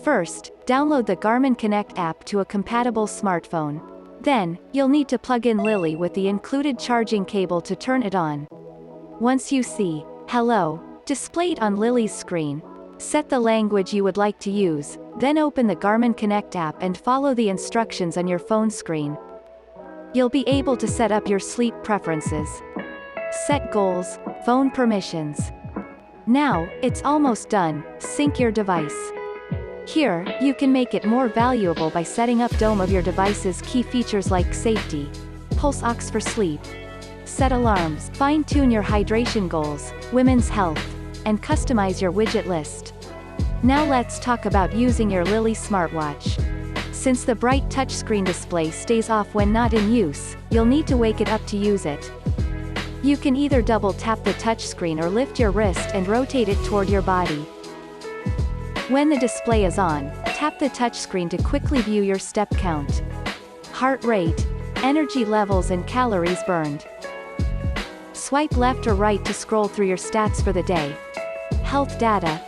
First, download the Garmin Connect app to a compatible smartphone. Then, you'll need to plug in Lily with the included charging cable to turn it on. Once you see "Hello" displayed on Lily's screen, set the language you would like to use, then open the Garmin Connect app and follow the instructions on your phone screen. You'll be able to set up your sleep preferences, set goals, phone permissions. Now, it's almost done. Sync your device. Here, you can make it more valuable by setting up dome of your device's key features like safety, pulse ox for sleep, set alarms, fine-tune your hydration goals, women's health, and customize your widget list. Now let's talk about using your Lily smartwatch. Since the bright touchscreen display stays off when not in use, you'll need to wake it up to use it. You can either double tap the touchscreen or lift your wrist and rotate it toward your body. When the display is on, tap the touchscreen to quickly view your step count, heart rate, energy levels and calories burned. Swipe left or right to scroll through your stats for the day, health data,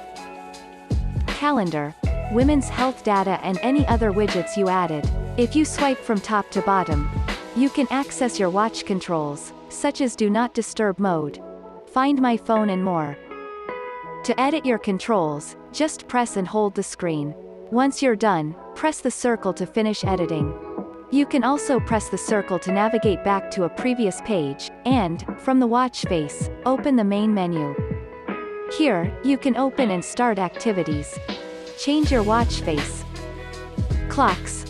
calendar, women's health data and any other widgets you added. If you swipe from top to bottom, you can access your watch controls, such as Do Not Disturb mode, Find My Phone and more. To edit your controls, just press and hold the screen. Once you're done, press the circle to finish editing. You can also press the circle to navigate back to a previous page, and, from the watch face, open the main menu. Here, you can open and start activities, change your watch face, clocks,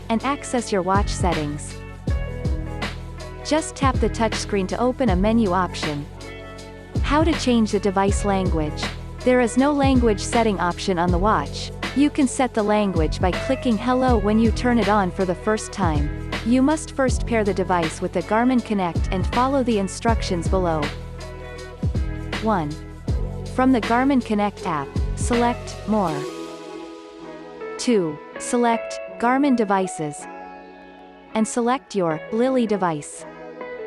and access your watch settings. Just tap the touchscreen to open a menu option. How to change the device language. There is no language setting option on the watch. You can set the language by clicking Hello when you turn it on for the first time. You must first pair the device with the Garmin Connect and follow the instructions below. 1. From the Garmin Connect app, select More. 2. Select Garmin Devices, and select your Lily device.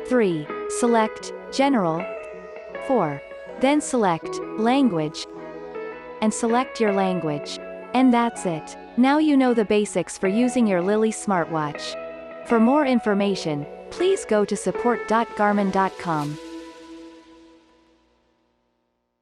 3. Select General. 4. Then select Language, and select your language. And that's it. Now you know the basics for using your Lily smartwatch. For more information, please go to support.garmin.com.